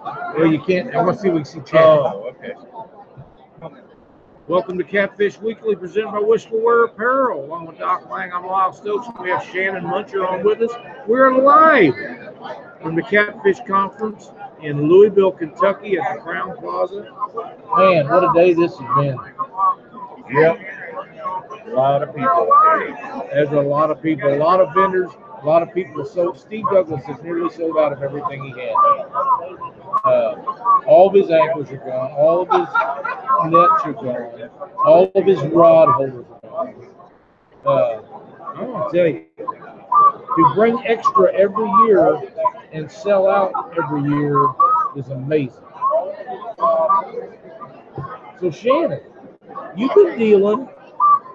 Well, you can't. I want to see if we can see chat. Oh, okay. Welcome to Catfish Weekly, presented by Whiskerware Apparel. Along with Doc Lang, I'm Lyle Stokes. We have Shannon Muncher on with us. We're live from the Catfish Conference in Louisville, Kentucky at the Crown Plaza. Man, what a day this has been. Yep. A lot of people. There's a lot of people, a lot of vendors, a lot of people. So Steve Douglas has nearly sold out of everything he had. All of his anchors are gone. All of his nets are gone. All of his rod holders are gone. I want to tell you, to bring extra every year and sell out every year is amazing. So Shannon, you've been dealing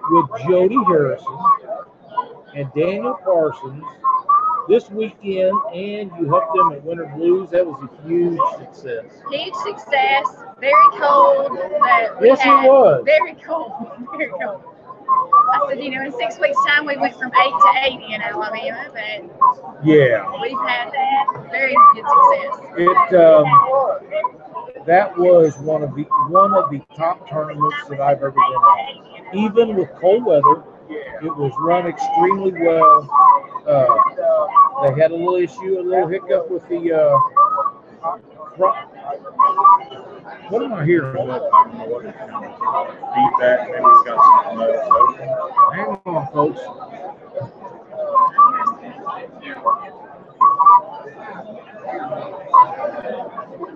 with Jody Harrison and Daniel Parsons this weekend, and you helped them at Winter Blues. That was a huge success. Huge success. Very cold. But Yes, it was. Very cold. Very cold. I said, in 6 weeks' time, we went from 8 to 80 in Alabama, but yeah, we've had that. Very good success. That was one of the top tournaments that I've ever been at. Even with cold weather, it was run extremely well. They had a little issue, a little hiccup with the. What am I hearing? I don't know what it's feedback. Maybe it's got some Hang on, folks.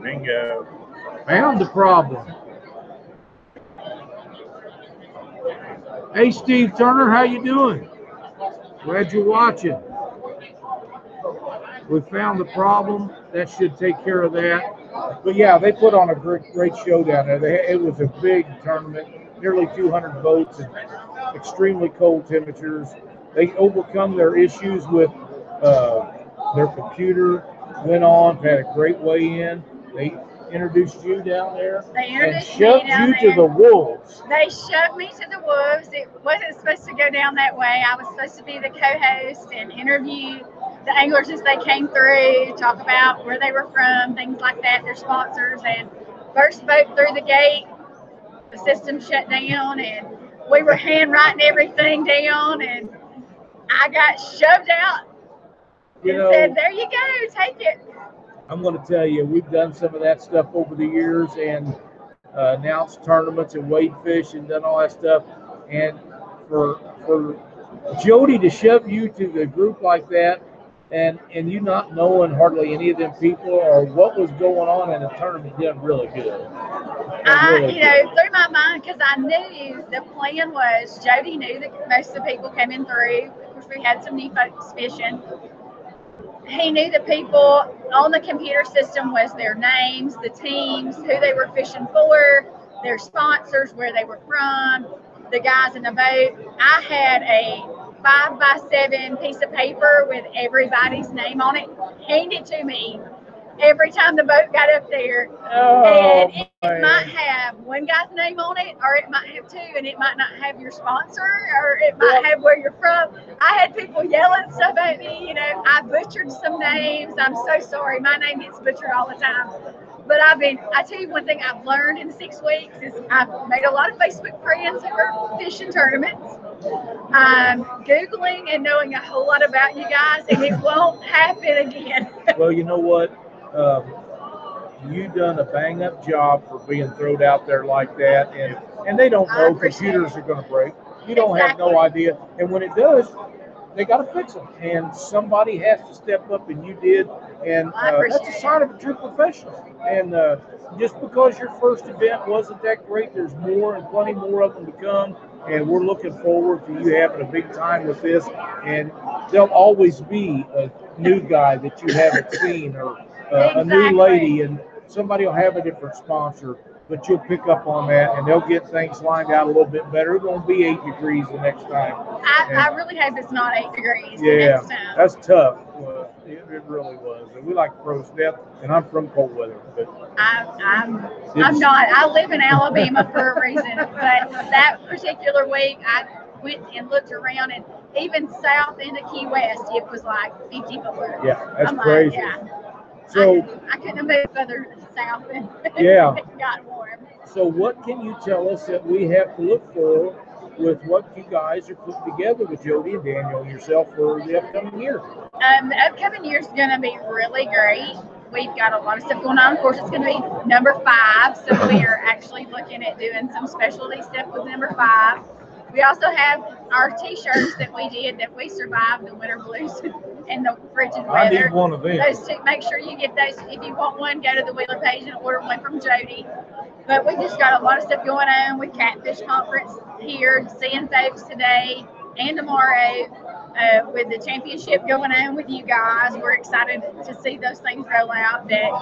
Bingo. Found the problem. Hey, Steve Turner, how you doing? Glad you're watching. We found the problem. That should take care of that. But yeah, they put on a great show down there. It was a big tournament, nearly 200 boats and extremely cold temperatures. They overcome their issues with their computer, went on, had a great weigh-in. They introduced you down there and shoved you to the wolves. They shoved me to the wolves. It wasn't supposed to go down that way. I was supposed to be the co-host and interview the anglers as they came through, talk about where they were from, things like that, their sponsors. And first boat through the gate, the system shut down, and we were handwriting everything down, and I got shoved out and said, there you go, take it. I'm going to tell you, we've done some of that stuff over the years and announced tournaments and weighed fish and done all that stuff. And for Jody to shove you to the group like that, and you not knowing hardly any of them people or what was going on in the tournament, did really good. Through my mind, because I knew the plan was Jody knew that most of the people coming through. Of course, we had some new folks fishing. He knew the people on the computer system was their names, the teams, who they were fishing for, their sponsors, where they were from, the guys in the boat. I had a 5x7 piece of paper with everybody's name on it, handed to me every time the boat got up there. And it might have one guy's name on it, or it might have two, and it might not have your sponsor, or it might have where you're from. I had people yelling stuff at me. I butchered some names. I'm so sorry. My name gets butchered all the time. But I tell you one thing I've learned in 6 weeks is I've made a lot of Facebook friends who are fishing tournaments. I'm Googling and knowing a whole lot about you guys, and it won't happen again. Well, you know what? You done a bang-up job for being thrown out there like that, and they don't know computers are going to break. You don't have no idea, and when it does, they got to fix them, and somebody has to step up, and you did, and that's a sign of a true professional. And just because your first event wasn't that great, there's more and plenty more of them to come, and we're looking forward to you having a big time with this, and there'll always be a new guy that you haven't seen, or a new lady, and somebody will have a different sponsor, but you'll pick up on that, and they'll get things lined out a little bit better. It won't be 8 degrees the next time. I really hope it's not 8 degrees the next time. That's tough. It really was. And we like crow's nest, and I'm from cold weather. But I'm not. I live in Alabama for a reason. But that particular week, I went and looked around, and even south into Key West, it was like 54. Yeah, that's crazy. Yeah. So I couldn't have moved further south and Yeah. it got warm. So what can you tell us that we have to look for with what you guys are putting together with Jody and Daniel and yourself for the upcoming year? The upcoming year is going to be really great. We've got a lot of stuff going on. Of course, it's going to be number 5, so we are actually looking at doing some specialty stuff with number 5. We also have our T-shirts that we did that we survived the winter blues and the frigid weather. I need one of them. Those two, make sure you get those. If you want one, go to the Wheeler page and order one from Jody. But we just got a lot of stuff going on with Catfish Conference here, seeing folks today and tomorrow. With the championship going on with you guys, we're excited to see those things roll out. That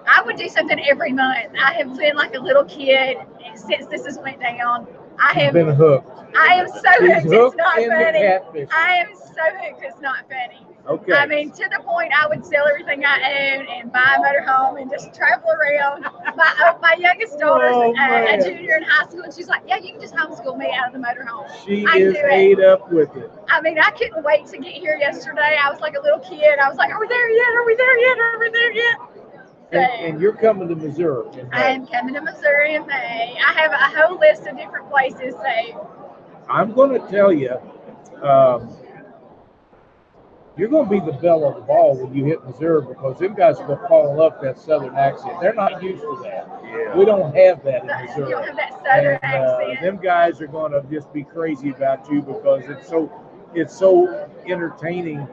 I would do something every month. I have been like a little kid since this has went down. I have been hooked. I am so She's hooked. It's not into funny. catfish. I am so hooked. It's not funny. Okay. I mean, to the point I would sell everything I own and buy a motorhome and just travel around. My youngest daughter's a junior in high school, and she's like, "Yeah, you can just homeschool me out of the motorhome." She I is do it. ate up with it. I mean, I couldn't wait to get here yesterday. I was like a little kid. I was like, "Are we there yet? Are we there yet? Are we there yet?" So, And you're coming to Missouri. I am coming to Missouri in May. I have a whole list of different places. So I'm going to tell you, you're going to be the belle of the ball when you hit Missouri because them guys are going to fall up that southern accent. They're not used to that. Yeah. We don't have that in you Missouri. don't have that southern And, accent. them guys are going to just be crazy about you because it's so entertaining.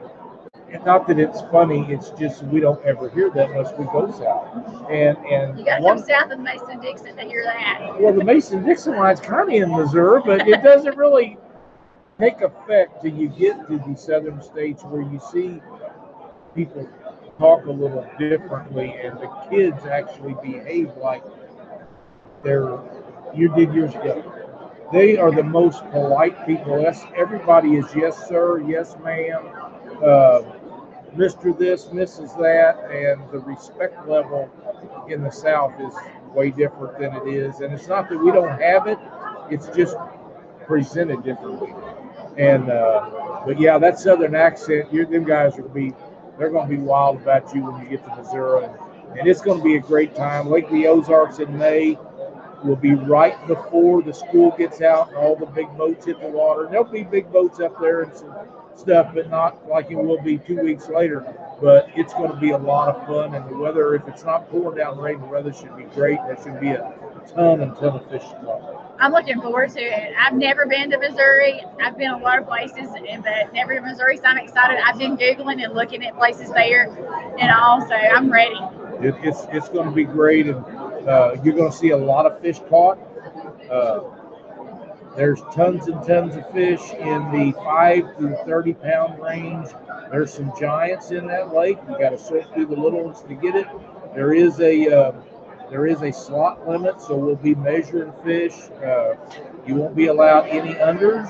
And not that it's funny, it's just we don't ever hear that unless we go south. And You got to come south of Mason-Dixon to hear that. well, the Mason-Dixon line's kind of in Missouri, but it doesn't really take effect till you get to the southern states where you see people talk a little differently and the kids actually behave like you did years ago. They are the most polite people. Everybody is yes, sir, yes, ma'am, Mr. this, Mrs. that, and the respect level in the South is way different than it is. And it's not that we don't have it, it's just presented differently. And but yeah, that southern accent, them guys they're going to be wild about you when you get to Missouri, and it's going to be a great time. Lake of the Ozarks in May will be right before the school gets out and all the big boats hit the water. There'll be big boats up there and some stuff, but not like it will be 2 weeks later. But it's going to be a lot of fun, and the weather, if it's not pouring down rain, the weather should be great. There should be a ton of fish to caught. I'm looking forward to it. I've never been to Missouri. I've been a lot of places, but never to Missouri, so I'm excited. I've been Googling and looking at places there and all, so I'm ready. It's going to be great, and you're going to see a lot of fish caught. There's tons and tons of fish in the 5 to 30 pound range. There's some giants in that lake. You got to sort through the little ones to get it. There is a slot limit, so we'll be measuring fish. You won't be allowed any unders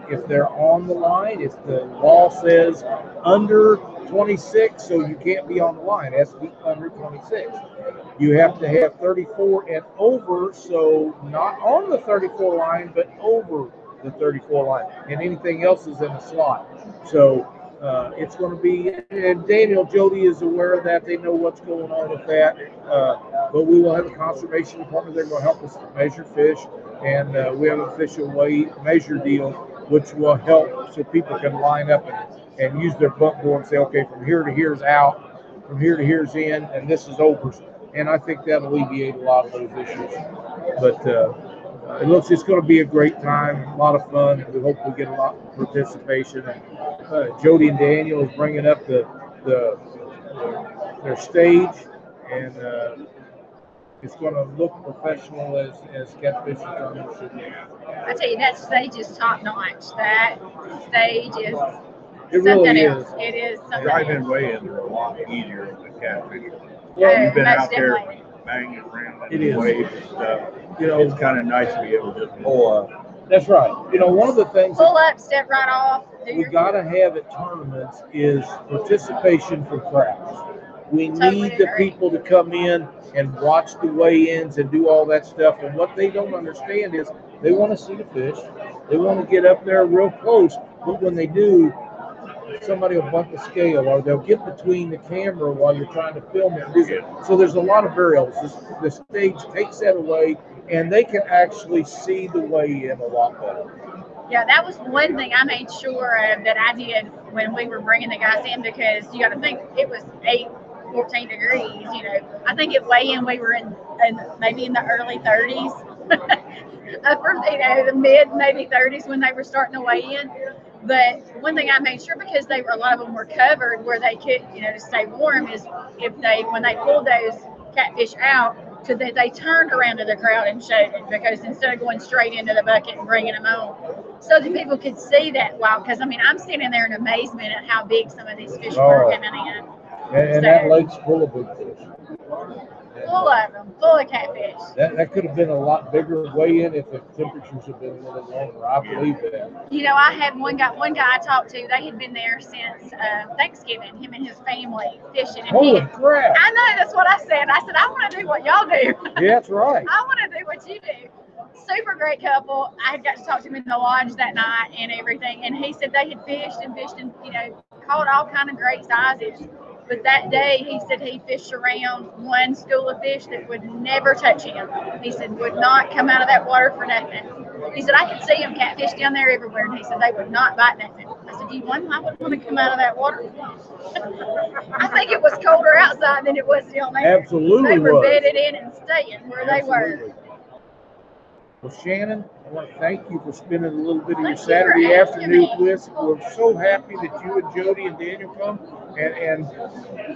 if they're on the line. If the law says under 26, so you can't be on the line. It has to be under 26. You have to have 34 and over, so not on the 34 line, but over the 34 line. And anything else is in a slot. So it's going to be, and Daniel, Jody is aware of that. They know what's going on with that. But we will have a conservation department. They're going to help us measure fish. And we have an official measure deal, which will help so people can line up and use their bump board and say, okay, from here to here's out, from here to here's in, and this is over. And I think that'll alleviate a lot of those issues. But it's going to be a great time, a lot of fun. We hope we get a lot of participation. And Jody and Daniel is bringing up their stage, and it's going to look professional as Catfish Conference should be. I tell you, that stage is top notch. That stage is It really something is. else. It is something Driving else. weigh-ins are a lot easier than catfish. Well, You've been most out there definitely. banging around It in is. the waves and stuff. You know, It's kind of nice to be able to just pull up. that's right. You know, one of the things Pull up, step right off. Do we your got to have at tournaments is participation from crowds. We Totally need the agree. people to come in and watch the weigh-ins and do all that stuff. And what they don't understand is they want to see the fish. They want to get up there real close. But when they do, somebody will bump the scale, or they'll get between the camera while you're trying to film it. So there's a lot of variables. The stage takes that away, and they can actually see the weigh in a lot better. Yeah, that was one thing I made sure of that I did when we were bringing the guys in, because you got to think it was 14 degrees. You know, I think at weigh-in we were in maybe in the early 30s, upper, the mid maybe 30s when they were starting to weigh in. But one thing I made sure, because a lot of them were covered where they could, to stay warm, is when they pulled those catfish out, so that they turned around to the crowd and showed it, because instead of going straight into the bucket and bringing them on, so that people could see that. Wow, because I'm standing there in amazement at how big some of these fish were coming in. And that lake's full of big fish. Full of them, full of catfish. That could have been a lot bigger weigh-in if the temperatures had been a little longer. I believe that. I had one guy I talked to. They had been there since Thanksgiving. Him and his family fishing. And Holy crap! I know, that's what I said. I said, I want to do what y'all do. Yeah, that's right. I want to do what you do. Super great couple. I had got to talk to him in the lodge that night and everything. And he said they had fished and caught all kind of great sizes. But that day, he said he fished around one school of fish that would never touch him. He said would not come out of that water for nothing. He said, I could see them catfish down there everywhere. And he said they would not bite nothing. I said, do you wonder why I wouldn't want to come out of that water? I think it was colder outside than it was down there. Absolutely. They were bedded in and staying where they were. Well, Shannon, I want to thank you for spending a little bit of your Saturday afternoon with us. We're so happy that you and Jody and Daniel come, and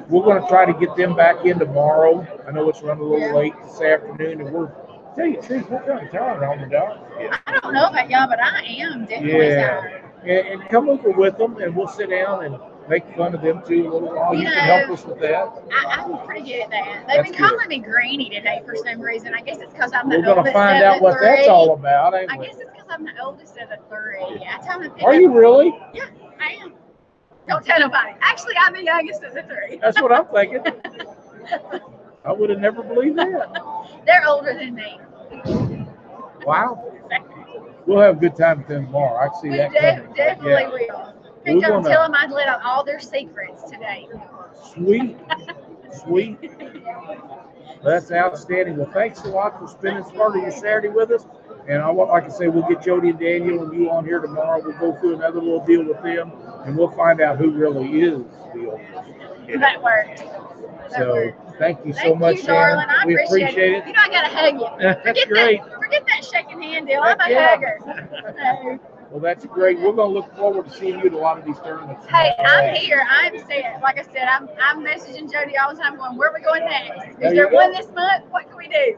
we're going to try to get them back in tomorrow. I know it's running a little late this afternoon, and we're tell you the truth, we're kind of tired on the dog. I don't know about y'all, but I am definitely tired. And come over with them, and we'll sit down and make fun of them too a little while. You can help us with that. I'm pretty good at that. They've been calling me Greenie today for some reason. I guess it's because I'm the oldest. We're going to find out what that's all about, ain't we? I guess it's because I'm the oldest of the three. I tell them. Are you really? Yeah, I am. Don't tell nobody. Actually, I'm the youngest of the three. That's what I'm thinking. I would have never believed that. They're older than me. Wow. We'll have a good time with them tomorrow. I see that coming. Definitely will. I'm going to tell them I'd let out all their secrets today. Sweet. Sweet. That's outstanding. Well, thanks a lot for spending part of your Saturday with us. And like I say, we'll get Jody and Daniel and you on here tomorrow. We'll go through another little deal with them, and we'll find out who really is the oldest. That worked. Thank you so much, darling. Shannon. We appreciate it. I got to hug you. That's great. Forget that shaking hand deal. I'm a hugger. Well, that's great. We're going to look forward to seeing you at a lot of these tournaments. Hey, I'm here. I'm saying, like I said, I'm messaging Jody all the time going, where are we going next? Is there one this month? What can we do?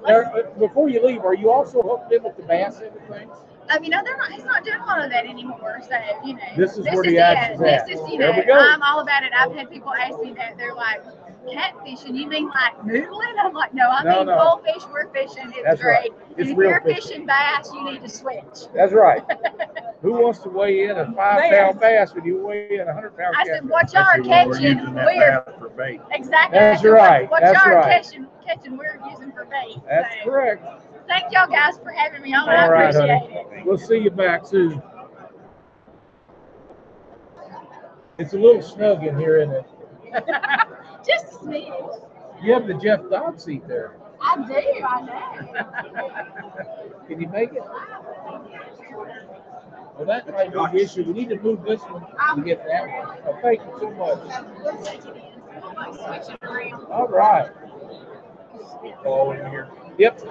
Before you leave, are you also hooked in with the bass end of things? He's not doing a lot of that anymore. So, this is where the action's at. This is, I'm all about it. I've had people ask me that. They're like, catfishing? You mean like noodling? I'm like, no, I mean full fish. We're fishing. It's great. Right. It's if real you're fishing. fishing bass, you need to switch. That's right. Who wants to weigh in a 5-pound bass when you weigh in a 100-pound? I said, what y'all are catching, we're for bait. Exactly. That's right. What y'all are catching, we're using for bait. That's correct. Thank y'all guys for having me on. All I right, appreciate it. We'll see you back soon. It's a little snug in here, isn't it? Just a smidge. You have the Jeff Dodd seat there. I do. Can you make it? Well, that might be the issue. We need to move this one to get that one. Oh, thank you so much. All right. Paul in here. Yep.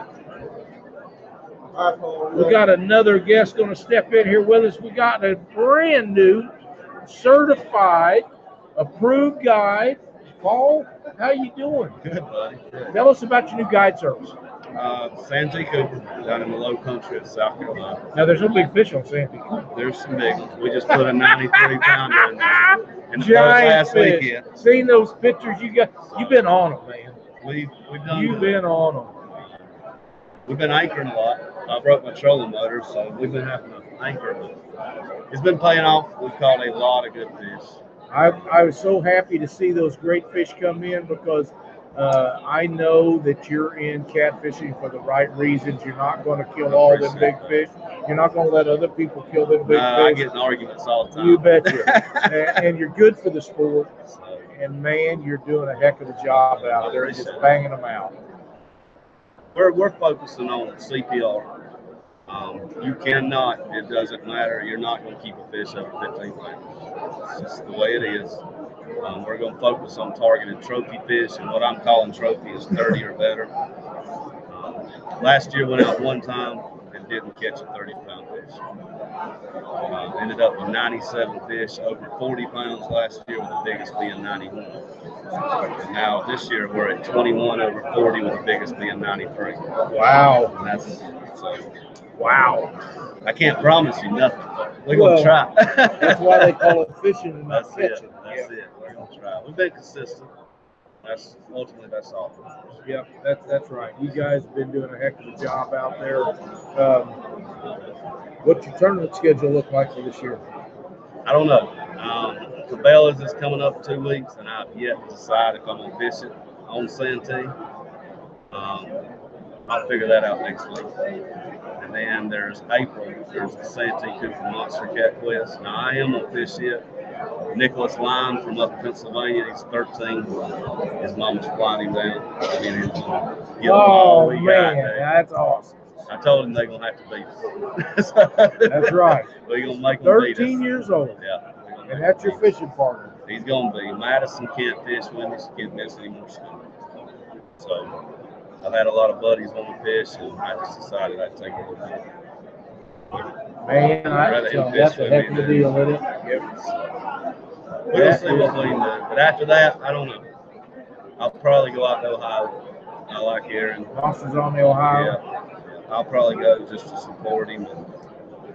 We got another guest going to step in here with us. We got a brand new, certified, approved guide. Paul, how you doing? Good, buddy. Good. Tell us about your new guide service. Santee Cooper down in the low country of South Carolina. Now, there's no big fish on Santee Cooper. There's some big ones. We just put a 93-pounder in the giant last fish. weekend. Seen those pictures you got? You've been on them, man. We've done. You've been on them. We've been anchoring a lot. I broke my trolling motor, so we've been having to anchor. It's been paying off. We've caught a lot of good fish. I was so happy to see those great fish come in because I know that you're in catfishing for the right reasons. You're not going to kill all them big fish. You're not going to let other people kill them big fish. I get in arguments all the time. You betcha. and you're good for the sport. And man, you're doing a heck of a job out there, just banging them out. We're focusing on CPR. You cannot, it doesn't matter, you're not going to keep a fish over 15 pounds. It's just the way it is. We're going to focus on targeted trophy fish, and what I'm calling trophy is 30 or better. Last year went out one time and didn't catch a 30-pound fish. Ended up with 97 fish over 40 pounds last year, with the biggest being 91. And now this year we're at 21 over 40, with the biggest being 93. Wow. And that's wow. I can't promise you nothing. We're going to try. That's why they call it fishing and not catching. That's it. We're going to try. We've been consistent. Ultimately that's all. Yep, that's right. You guys have been doing a heck of a job out there. What's your tournament schedule look like for this year? I don't know. Cabela's is coming up in 2 weeks, and I've yet to decide if I'm going to fish it on Santee. I'll figure that out next week. And then there's April. There's the Santee Cooper Monster Cat Quest. Now, I am going to fish it. Nicholas Lyon from up Pennsylvania, he's 13. His mama's flying him down. Oh, man, that's awesome. I told him they're going to have to beat us. That's right. We're going to make them beat us. 13 years old. Yeah. And that's your fishing partner. He's going to be. Madison can't fish with me. She can't miss any more school. So I've had a lot of buddies want to fish, and I just decided I'd take a little bit. Man, that's a heck of a deal, isn't it? Yep. We'll see what we can do. But after that, I don't know. I'll probably go out to Ohio. I like Aaron. Boston's on the Ohio. Yeah. I'll probably go just to support him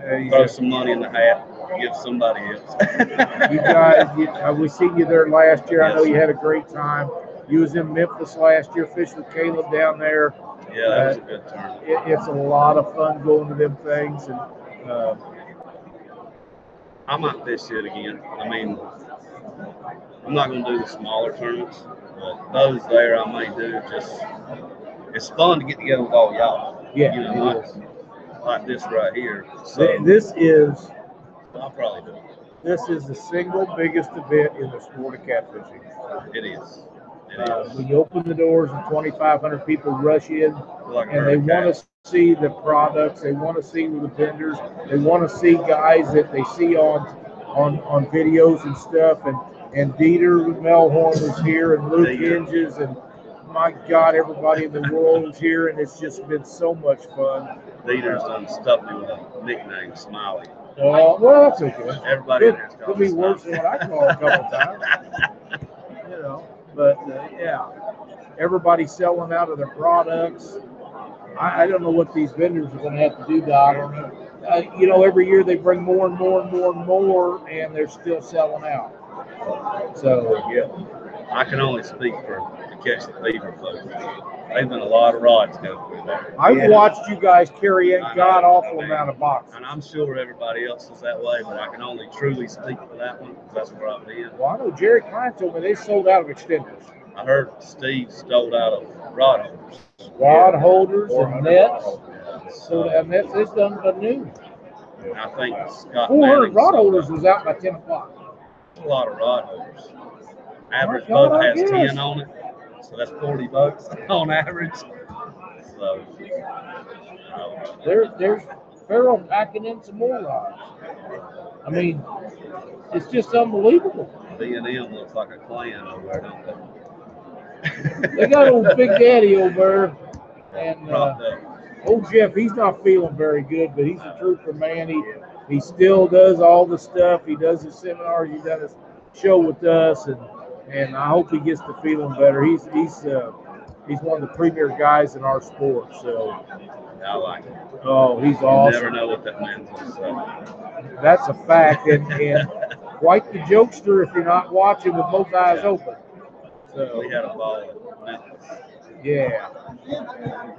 and throw some money in the hat, give somebody else. You guys, we seen you there last year. I know you had a great time. You was in Memphis last year, fished with Caleb down there. Yeah, that was a good tournament. It's a lot of fun going to them things. And I might fish it again. I mean, I'm not going to do the smaller tournaments, but those there I may do. Just it's fun to get together with all y'all. Yeah, you know, like this right here. So I'll probably do it. This is the single biggest event in the sport of catfishing. It is. When you open the doors and 2,500 people rush in, and they want to see the products, they want to see the vendors, they want to see guys that they see on videos and stuff. And Dieter Melhorn was here, and Luke Hinges, and my God, everybody in the world is here, and it's just been so much fun. Dieter's done stuffed me with a nickname, Smiley. Well, that's okay. Everybody in there's could be worse than what I call it a couple times. You know, but yeah, everybody's selling out of their products. I don't know what these vendors are going to have to do, Doc. You know, every year they bring more and more and more and more, and they're still selling out. So yeah, I can only speak for the Catch the Fever folks. They've been a lot of rods go through there. I've watched you guys carry a god-awful amount of boxes. And I'm sure everybody else is that way, but I can only truly speak for that one because that's where I've been. Well, I know Jerry Klein told me they sold out of extenders. I heard Steve sold out of rod holders. Rod holders and nets. So that nets is done but new. And I think Scott 400 rod holders was out by 10 o'clock. A lot of rod holders. Average boat has 10 on it. So that's 40 bucks on average. So there's Farrell packing in some more rods. I mean, it's just unbelievable. B&M looks like a clan over there, don't they? They got old Big Daddy over there, and old Jeff. He's not feeling very good, but he's a trooper, man. He still does all the stuff. He does his seminars. He does his show with us, and I hope he gets to feeling better. He's one of the premier guys in our sport. So I like him. Oh, he's awesome. You never know what that man's going to say. That's a fact, and quite the jokester if you're not watching with both eyes open. So we had a ball at Memphis. Yeah.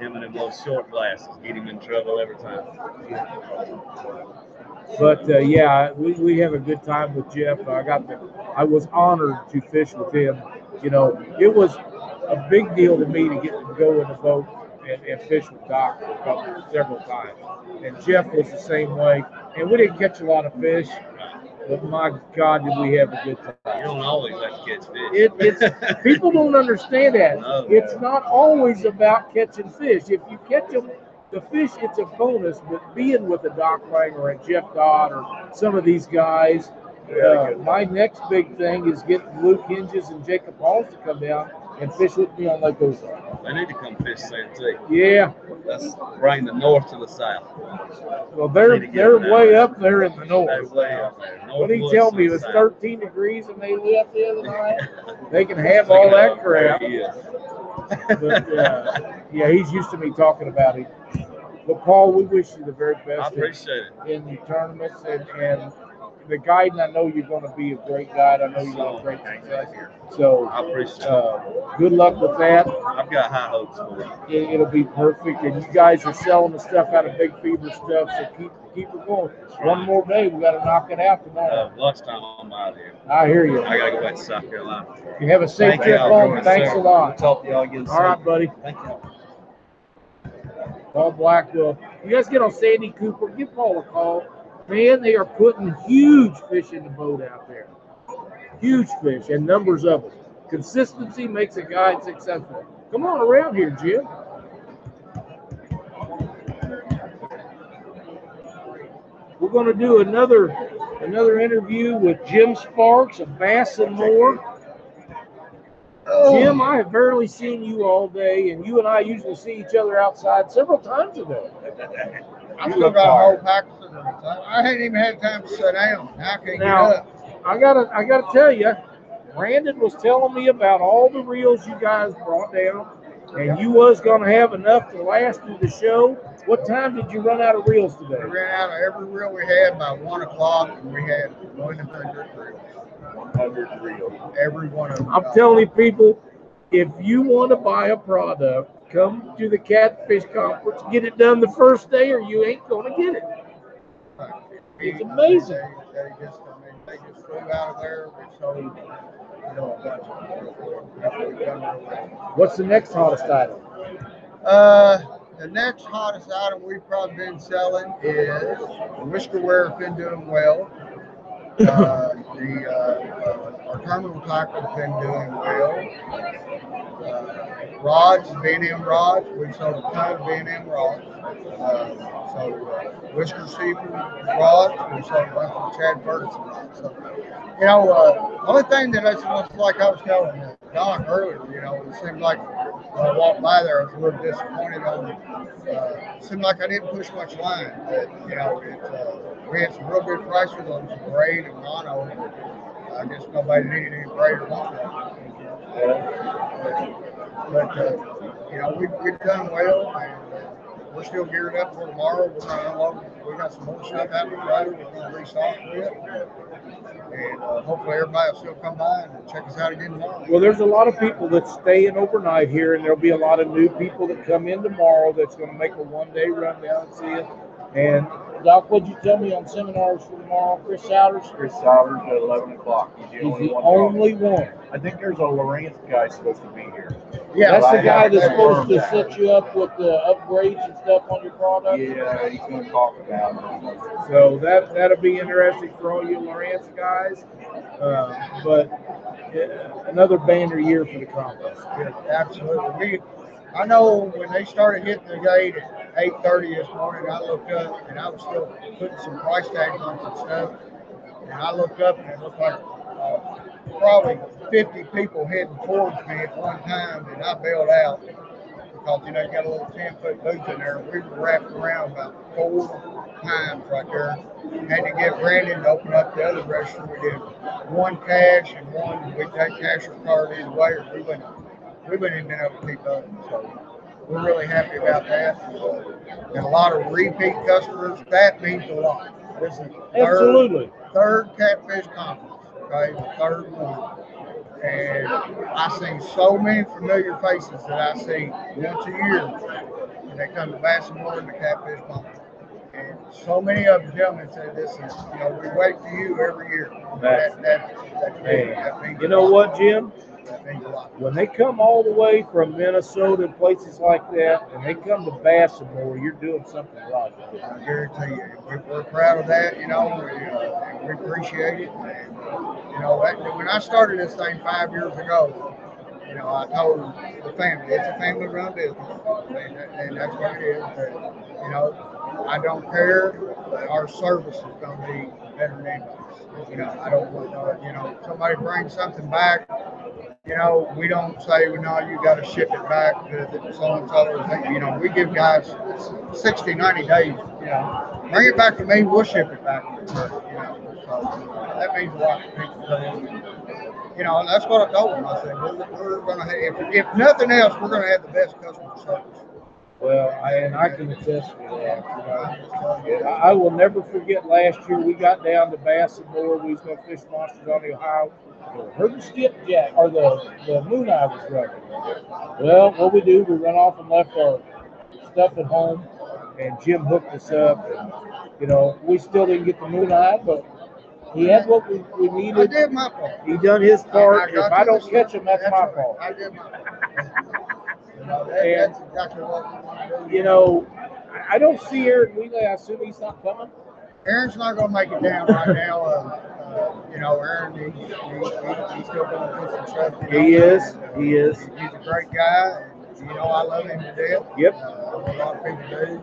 Him and them little short glasses get him in trouble every time. But yeah, we have a good time with Jeff. I was honored to fish with him. You know, it was a big deal to me to get to go in the boat and fish with Doc several times. And Jeff was the same way. And we didn't catch a lot of fish, but my God, did we have a good time. You don't always have to catch fish. It's people don't understand that. No. It's not always about catching fish. If you catch them, the fish, it's a bonus. But being with a Doc Lang or a Jeff Dodd or some of these guys, my next big thing is getting Luke Hinges and Jacob Halls to come down and fish with me on Lake Ozark. They need to come fish Santee. Yeah. Let's bring the north to the south. Well, they're way up there in the north. They're way up there. What did he tell me? It was 13 degrees and they left the other night. They can have all that crap. But, yeah, he's used to me talking about it. But, Paul, we wish you the very best. I appreciate it. In the tournaments and the guide, and I know you're going to be a great guide. I know you're going to be a great success here. So I appreciate it. Good luck with that. I've got high hopes for it. It'll be perfect. And you guys are selling the stuff out of Big Fever stuff, so keep it going. One more day, we got to knock it out tomorrow. Lunchtime, I'm out here. I hear you. I got to go back to South Carolina. You have a safe trip home. Thanks a lot. Talk to y'all again soon. All right, buddy. Thank you. Paul Blackwell. You guys get on Sandy Cooper, give Paul a call. Man, they are putting huge fish in the boat out there. Huge fish and numbers of them. Consistency makes a guide successful. Come on around here, Jim. We're going to do another interview with Jim Sparks of Bass and More. Jim, I have barely seen you all day, and you and I usually see each other outside several times a day. I still got a whole pack of cigarettes. I hadn't even had time to sit down. I can't get up. I gotta tell you, Brandon was telling me about all the reels you guys brought down, and you was gonna have enough to last through the show. What time did you run out of reels today? We ran out of every reel we had by 1 o'clock, and we had 100 reels. 100 reels. Every one of them. I'm telling you, people, if you want to buy a product, come to the Catfish Conference, get it done the first day, or you ain't gonna get it. It's amazing. They just flew out of there. We sold, a bunch of them. What's the next hottest item? The next hottest item we've probably been selling is whiskerware has been doing well. Our terminal tackle has been doing well. Rods, B&M rods, we sold a ton of B&M rods. Whisker Seafood rods, we sold a bunch of Chad Ferguson rods. So, only thing that it's like I was telling Doc earlier, it seemed like when I walked by there, I was a little disappointed on it. Seemed like I didn't push much line. We had some real good prices on some braid and mono. I guess nobody needed any braid or mono. But we've done well, and we're still geared up for tomorrow. We're going to unload. We got some more stuff out there. We're going to restock with, and hopefully everybody will still come by and check us out again tomorrow. Well, there's a lot of people that's staying overnight here, and there'll be a lot of new people that come in tomorrow that's going to make a one-day run down and see it. And Doc, what'd you tell me on seminars for tomorrow? Chris Souders? Chris Souders at 11 o'clock. He's the only one. I think there's a Lawrence guy supposed to be here. Yeah, that's the guy that's supposed to set you up with the upgrades and stuff on your product. Yeah, he's going to talk about it. So that'll be interesting for all you Lawrence guys. But another banner year for the conference. Yeah, absolutely. I know when they started hitting the gate at 8:30 this morning, I looked up and I was still putting some price tags on some stuff. And I looked up and it looked like probably 50 people heading towards me at one time, and I bailed out because you got a little 10-foot booth in there. We were wrapped around about 4 times right there. Had to get Brandon to open up the other register. We did one cash and one we take cash or card either way, or we wouldn't even been able to keep up. So we're really happy about that. And a lot of repeat customers. That means a lot. This is the third Catfish Conference. Okay, the third one. And I see so many familiar faces that I see once a year. And they come to Bass and More and the Catfish Conference. And so many of the gentlemen say this is, we wait for you every year. That means you know what, Jim? that means a lot. When they come all the way from Minnesota and places like that, and they come to Baltimore, you're doing something right. I guarantee you, we're proud of that. You know, we appreciate it. And, you know, when I started this thing 5 years ago, you know, I told the family, it's a family-run business, and that's what it is. But, you know, I don't care. Our service is going to be better than anybody's. You know, I don't want, you know, somebody brings something back. You know, we don't say, well, no, you got to ship it back to so-and-so. You know, we give guys 60, 90 days, you know. Bring it back to me, we'll ship it back. You know, so that means a lot to people. You know, that's what I told them. I said, we're going to have, if nothing else, we're going to have the best customer service. Well, I can attest to that. You know, I will never forget last year we got down to Baltimore. We was going to fish monsters on the Ohio. Heard the skipjack or the moon eye was running. Well, what we do, we run off and left our stuff at home, and Jim hooked us up. And, you know, we still didn't get the moon eye, but he had what we needed. I did my part. He done his part. If I don't catch him, that's my fault. I did my part. You know, And, that's exactly what we want to do. you know, I don't see Aaron Wheeler. I assume he's not coming. Aaron's not going to make it down right now. You know, Aaron, he's still going through some stuff. He is. He is. He's a great guy. And, you know, I love him to death. Yep. A lot of people do.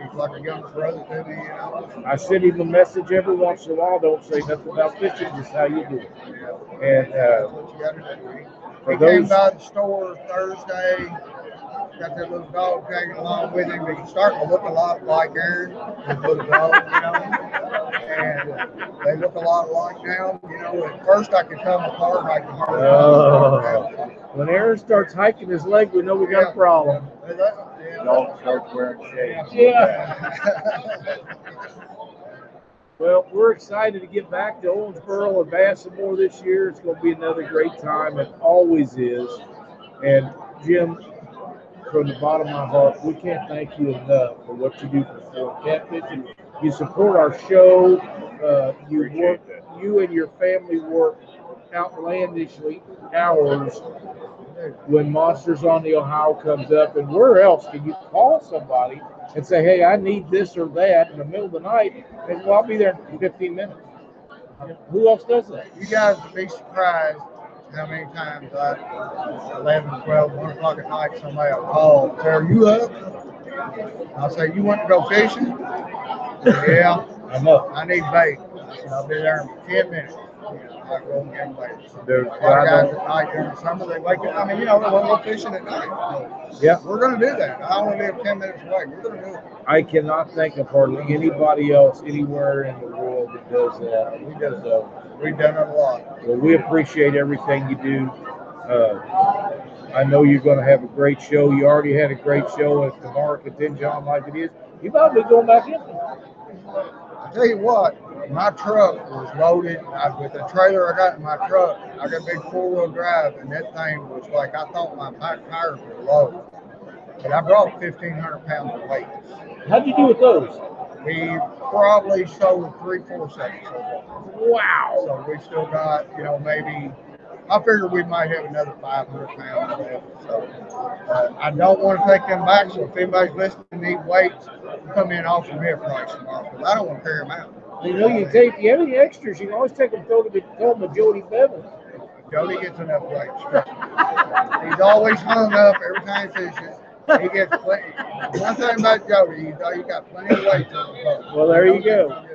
He's like a younger brother to me, you know. I send him a message every once in a while. Don't say nothing about fishing, just how you do it. And That's what you got to do. for He came those, by the store Thursday. Got that little dog tagging along with him. He's starting to look a lot like Aaron, his little dog, you know. And they look a lot alike now. You know, at first I could tell them apart. I could hardly tell them apart. when Aaron starts hiking his leg, we know we got a problem. Dog starts wearing shades. Yeah. Well, we're excited to get back to Owensboro and Baltimore this year. It's going to be another great time. It always is. And Jim, from the bottom of my heart, we can't thank you enough for what you do for Sport Catfish. You support our show. You and your family work outlandishly hours when Monsters on the Ohio comes up. And where else can you call somebody and say, hey, I need this or that in the middle of the night, and well, I'll be there in 15 minutes. Who else does that? You guys would be surprised how many times 11, 12, 1 o'clock at night, somebody will call, say, are you up? I'll say, you want to go fishing? Yeah, I'm up. I need bait. I'll be there in 10 minutes. I go and get bait. There's, A lot of guys at night during the summer, they wake up. I mean, you know, they want to go fishing at night. Yeah. We're going to do that. I only live 10 minutes away. We're going to do it. I cannot think of hardly anybody else anywhere in the world that does that. We've done it a lot. Well, we appreciate everything you do. I know you're going to have a great show. You already had a great show. If tomorrow continues on like it is, you might be going back in. I tell you what, my truck was loaded with the trailer I got in my truck. I got a big 4-wheel drive, and that thing was like, I thought my back tires were low. But I brought 1,500 pounds of weight. How'd you do with those? We probably sold 3-4 seconds so far. Wow. So we still got, you know, maybe, I figure we might have another 500 pounds left. So I don't want to take them back. So if anybody's listening and need weights, come in and offer me a price tomorrow, because I don't want to carry them out. You know, if you have any extras, you can always take them throw them to Jody Bevins. Jody gets enough weights. He's always hung up every time he fishes. He gets plenty. One thing about Jody, he got plenty of weights on the boat. Well, there you go.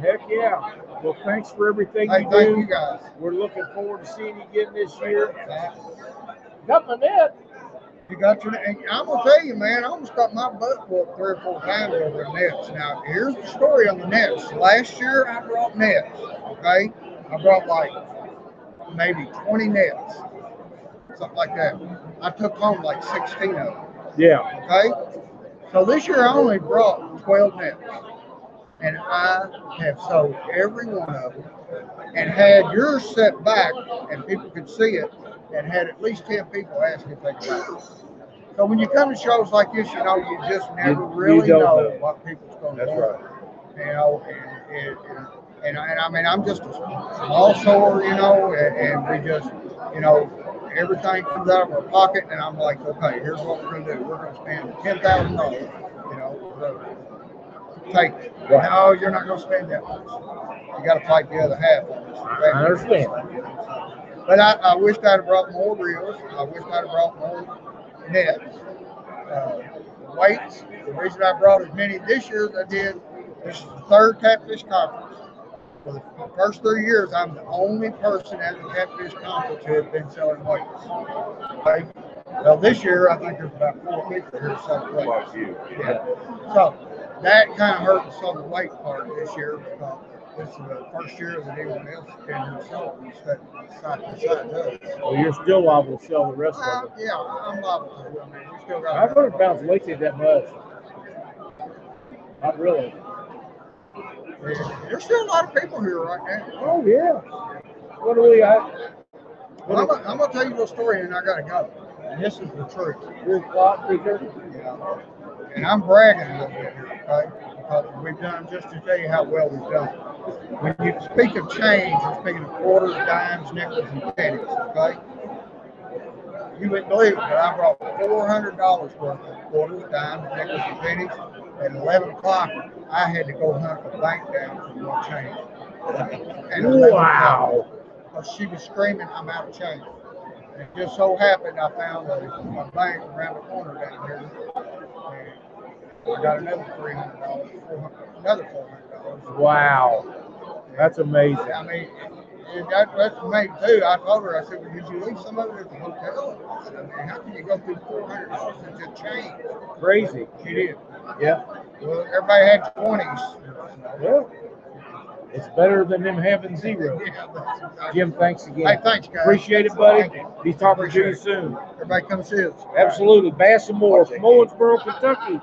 Heck yeah. Well, thanks for everything you do. Thank you guys. We're looking forward to seeing you again this year. Got my net. You got your, and I'm gonna tell you, man, I almost got my butt whooped 3 or 4 times over the nets. Now, here's the story on the nets. Last year, I brought nets. Okay, I brought like maybe 20 nets, something like that. I took home like 16 of them. Yeah. Okay, so this year I only brought 12 nets, and I have sold every one of them, and had yours set back, and people could see it, and had at least 10 people ask if they could buy it. So when you come to shows like this, you know, you just never really know what people's going to do. That's right. You know, and I mean, I'm just a small store, you know, and we just, you know, everything comes out of our pocket, and I'm like, okay, here's what we're gonna do. We're gonna spend $10,000. You know, take it. No, you're not gonna spend that much. You got to fight the other half. I understand. But I wish I'd have brought more reels. I wish I'd have brought more nets, weights. The reason I brought as many this year as I did, this is the third Catfish Conference. For the first 3 years, I'm the only person at the Catfish Conference who has been selling weights. Okay? Well, this year, I think there's about 4 people here selling weights. Yeah. So that kind of hurt some of the weight part this year because this is the first year that anyone else can sell them side by side. Well, you're still liable to sell the rest of them. Yeah, I'm liable to. I mean, we still got. 500 pounds weight ain't that much. Not really. There's still a lot of people here right now. Oh yeah. What do we at? Well, I'm gonna tell you a little story, and I gotta go. And this is the truth. 3 o'clock, 3:30. Yeah. And I'm bragging a little bit here, okay? Because we've done, just to tell you how well we've done. When you speak of change, you're speaking of quarters, dimes, nickels, and pennies, okay? You wouldn't believe it, but I brought $400 worth of quarters, dimes, nickels, and pennies. At 11 o'clock, I had to go hunt the bank down for more change. Wow. Because she was screaming, I'm out of change. And it just so happened I found a bank around the corner down here. And I got another $300, another $400. Wow. That's amazing. I mean, that's amazing too. I told her, I said, well, did you leave some of it at the hotel? I mean, how can you go through $400 and just change? Crazy. She did. Yeah. Well, everybody had 20s. Well, it's better than them having zero. Yeah, that's exactly. Jim, thanks again. Hey, thanks, guys. Appreciate it, buddy. Thank you. Be talking to Appreciate you it. soon. Everybody come see us. Absolutely. Bass and more from Owensboro, Kentucky.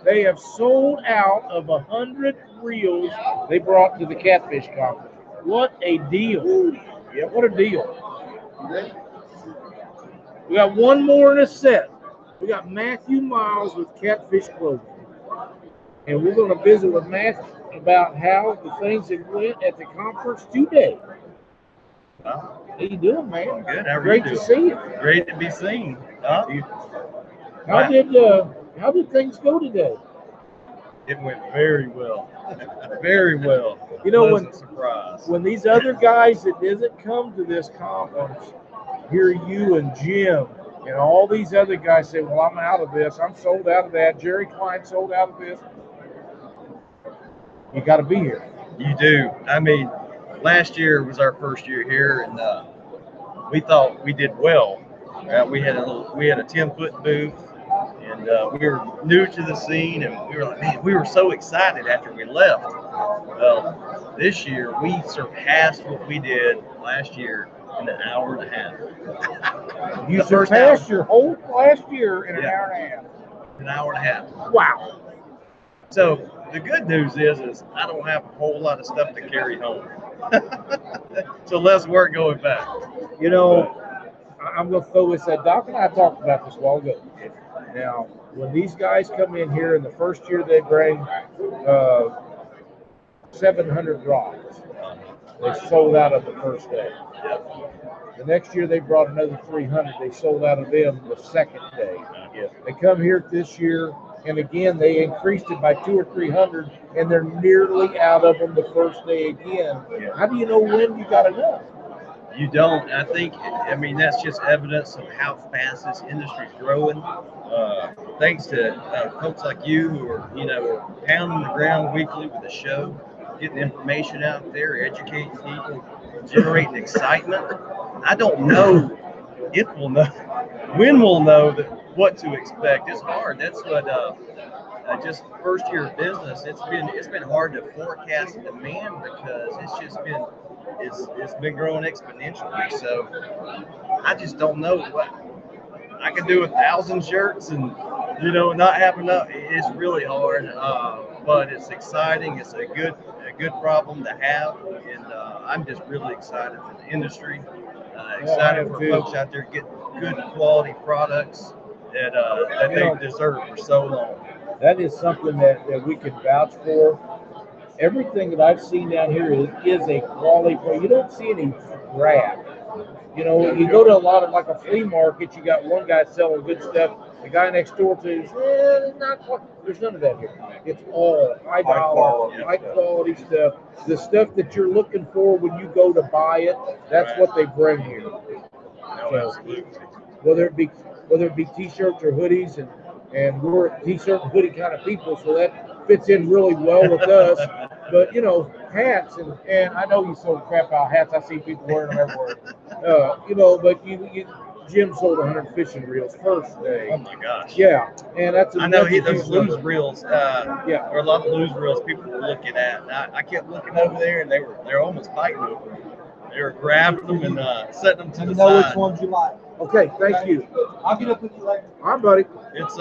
They have sold out of 100 reels they brought to the Catfish Conference. What a deal. Yeah, what a deal. We got one more in a set. We got Matthew Miles with Catfish Clothing. And we're going to visit with Matthew about how the things that went at the conference today. Well, How you doing, man? good. How are Great you to doing? see you. Great to be seen. Huh? How did things go today? It went very well. Very well. You know, Pleasant surprise. when these other guys that didn't come to this conference hear you and Jim and all these other guys say, well, I'm out of this. I'm sold out of that. Jerry Klein sold out of this. You got to be here. You do. I mean, last year was our first year here, and we thought we did well. We had a 10-foot booth, and we were new to the scene, and we were like, man, we were so excited after we left. Well, this year we surpassed what we did last year in an hour and a half. You The first surpassed hour. your whole last year in an Yeah. hour and a half. An hour and a half. Wow. So the good news is I don't have a whole lot of stuff to carry home. So less work going back. You know, I'm going to throw this at Doc and I talked about this a while ago. Now, when these guys come in here in the first year, they bring 700 rods. They sold out of the first day. The next year, they brought another 300. They sold out of them the second day. They come here this year, and again, they increased it by 200 or 300, and they're nearly out of them the first day again. How do you know when you got enough? You don't. I mean, that's just evidence of how fast this industry is growing. Thanks to folks like you who are, pounding the ground weekly with the show, getting information out there, educating people, generating excitement. I don't know if we'll know, when we'll know what to expect. It's hard. That's what just first year of business. It's been hard to forecast demand because it's been growing exponentially. So I just don't know what I could do 1,000 shirts and not have enough. It's really hard, but it's exciting. It's a good problem to have, and I'm just really excited for the industry. Excited for folks out there getting good quality products that they deserve for so long. That is something that we can vouch for. Everything that I've seen down here is a quality product. You don't see any crap. You know, you go to a lot of like a flea market, you got one guy selling good stuff. The guy next door to you, not quite. There's none of that here. It's all high dollar, high quality stuff. The stuff that you're looking for when you go to buy it, that's what they bring here. So, whether it be t-shirts or hoodies, and we're t-shirt and hoodie kind of people, so that fits in really well with us. But you know, hats and I know you sold crap out hats. I see people wearing them everywhere. You know, but you Jim sold 100 fishing reels first day. Oh my gosh. Yeah, and that's I know those huge loose reels. Yeah. Or a lot of loose reels people were looking at. And I kept looking over there, and they're almost fighting over them. They were grabbing them and setting them to the side. Which ones you like. Okay, thank you. I'll get up with you later. All right, buddy. It's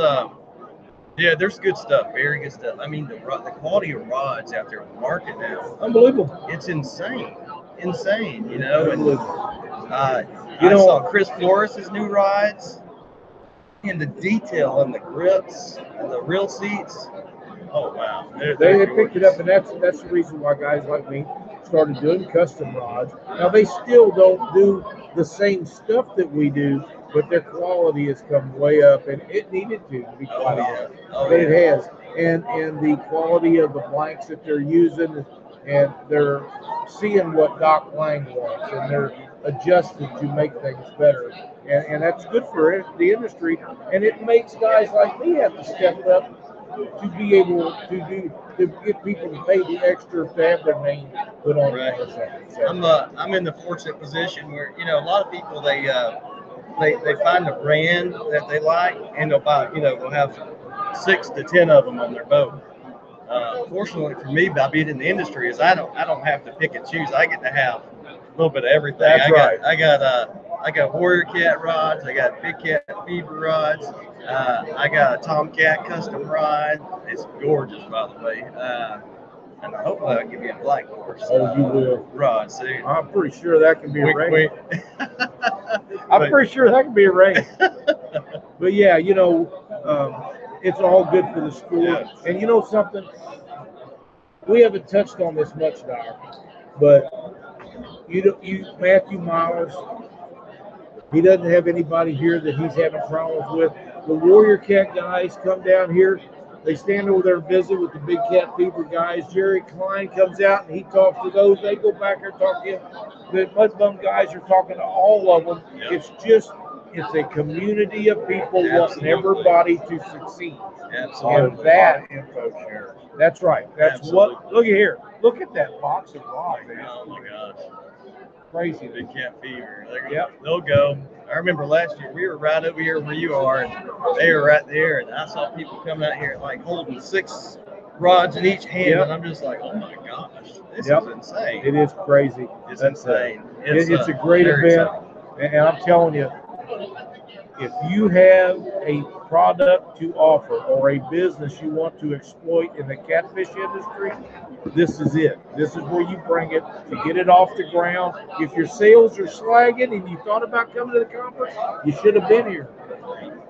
yeah, there's good stuff, very good stuff. I mean, the quality of rods out there in the market now, Unbelievable. it's insane, you know. And You I know- saw Chris Flores' new rides, and the detail on the grips and the reel seats. Oh wow, They had picked it up, and that's the reason why guys like me started doing custom rods. Now they still don't do the same stuff that we do, but their quality has come way up, and it needed to be quite honest. But it has, and the quality of the blanks that they're using, and they're seeing what Doc Lang wants, and they're adjusted to make things better, and that's good for the industry, and it makes guys like me have to step up to be able to get people to pay the extra to have their name put on Right. or something. So, I'm in the fortunate position where, you know, a lot of people they find a brand that they like, and they'll buy, you know, they'll have 6 to 10 of them on their boat. Fortunately for me, by being in the industry, is I don't have to pick and choose. I get to have a little bit of everything. That's right. I got Warrior Cat rods. I got Big Cat Fever rods. I got a Tomcat custom rod. It's gorgeous, by the way. And hopefully I'll give you a black horse. Oh, you will. Rod soon. I'm pretty sure that can be arranged. I'm But- pretty sure that can be arranged. But yeah, you know, it's all good for the sport. Yeah. And you know something? We haven't touched on this much, Doc, but you Matthew Miles, he doesn't have anybody here that he's having problems with. The Warrior Cat guys come down here. They stand over there and visit with the Big Cat Fever guys. Jerry Klein comes out and he talks to those. They go back there and talk to him. The Mud Bum guys are talking to all of them. Yeah. It's a community of people wanting everybody to succeed. Absolutely. And that, Info share. that's right. That's Absolutely. what, look at here. Look at that box of rods, man. Oh my gosh. Crazy. Big Cat Fever. Yep. They'll go. I remember last year we were right over here where you are, and they were right there, and I saw people coming out here like holding 6 rods in each hand, Yep. and I'm just like, oh my gosh, this Yep. is insane. It is crazy. It's That's, insane. It's a great very event. exciting. And I'm telling you, if you have a product to offer or a business you want to exploit in the catfish industry, this is it. This is where you bring it to get it off the ground. If your sales are slagging and you thought about coming to the conference, you should have been here.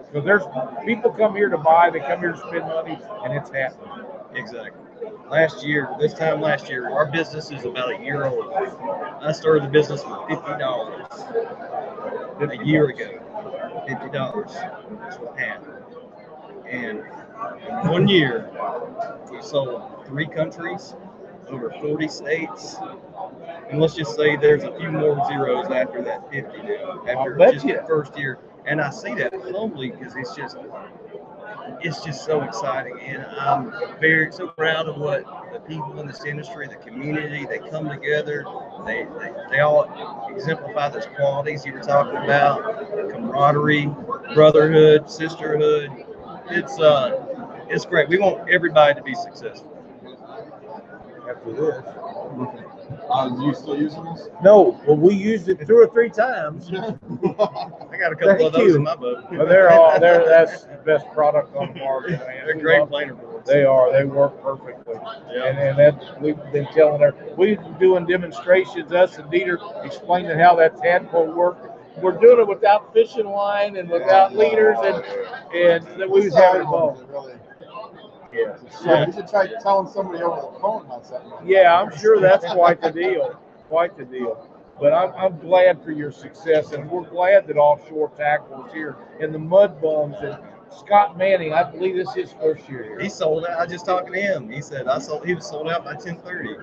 Because there's people come here to buy, they come here to spend money, and it's happening. Exactly. This time last year, our business is about a year old. I started the business for $50 a year ago. $50. That's what happened. And in 1 year, we sold 3 countries, over 40 states. And let's just say there's a few more zeros after that 50 now, after bet just you. the first year. And I say that humbly because it's just so exciting, and I'm so proud of what the people in this industry, the community, they come together. They all exemplify those qualities you were talking about: camaraderie, brotherhood, sisterhood. It's great. We want everybody to be successful. After this. You still using this? No, well, we used it 2 or 3 times. I got a couple Thank of those you. in my boat. But that's the best product on the market, man. They're great planer boards. They are. They work perfectly. Yeah. And that we've been telling her. We've been doing demonstrations. Us and Dieter explaining how that tadpole worked. We're doing it without fishing line and without leaders, and that we was having fun. Yeah. So you should try telling somebody over the phone about something. Yeah, I'm sure that's quite the deal. Quite the deal. But I'm glad for your success, and we're glad that Offshore Tackle is here, and the Mud Bums, and Scott Manning. I believe this is his first year here. He sold out. I was just talking to him. He said he was sold out by 10:30.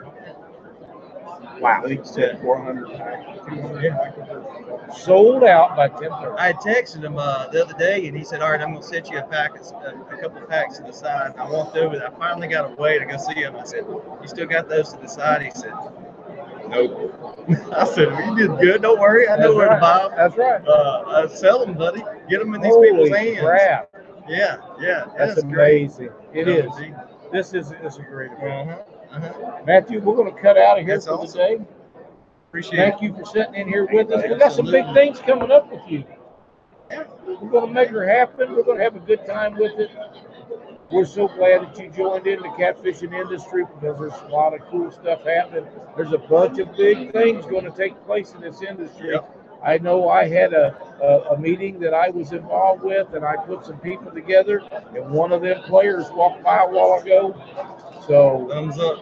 Wow. I think he said 400 packets, 200 packets. Sold out by 10:30. I had texted him the other day, and he said, "All right, I'm gonna set you a couple packs to the side." I walked over. I finally got away to go see him. I said, "You still got those to the side?" He said, "Nope." I said, well, "You did good. Don't worry. I know where to buy them. That's right. Sell them, buddy. Get them in these Holy people's hands." crap. Yeah. That's great. amazing. It Yeah, is. indeed. This is a great event. Uh-huh. Matthew, we're going to cut out of here That's for awesome. the day. Appreciate Thank it. you for sitting in here with us. We got some big things coming up with you. We're going to make her happen. We're going to have a good time with it. We're so glad that you joined in the catfishing industry because there's a lot of cool stuff happening. There's a bunch of big things going to take place in this industry. Yep. I know I had a meeting that I was involved with, and I put some people together, and one of them players walked by a while ago. So Thumbs up.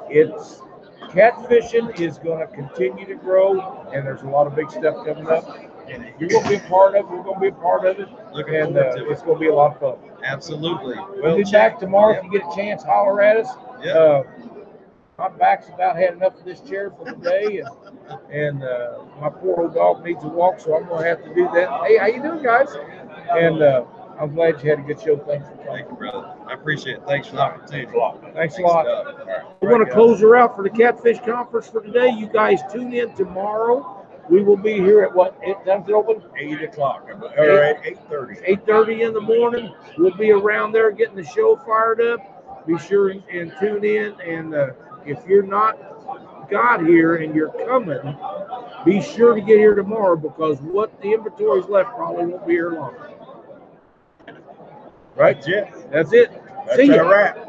it's catfishing is going to continue to grow, and there's a lot of big stuff coming up. And you're going to be a part of it. We're going to be a part of it. Looking And forward to it. it's going to be a lot of fun. Absolutely. We'll be back tomorrow. If you get a chance, holler at us. Yeah. My back's about had enough of this chair for the day, and my poor old dog needs a walk, so I'm going to have to do that. Hey, how you doing, guys? And I'm glad you had a good show. Thanks for coming. Thank you, brother. I appreciate it. Thanks for the opportunity. Thanks a lot. All right. We're going to close her out for the Catfish Conference for today. You guys tune in tomorrow. We will be here at what time's it open? 8 o'clock, or at 8:30. 8:30 in the morning. We'll be around there getting the show fired up. Be sure and tune in. And if you're not got here and you're coming, be sure to get here tomorrow because what the inventory's left probably won't be here long. Right? That's it. That's it. That's See a ya. wrap.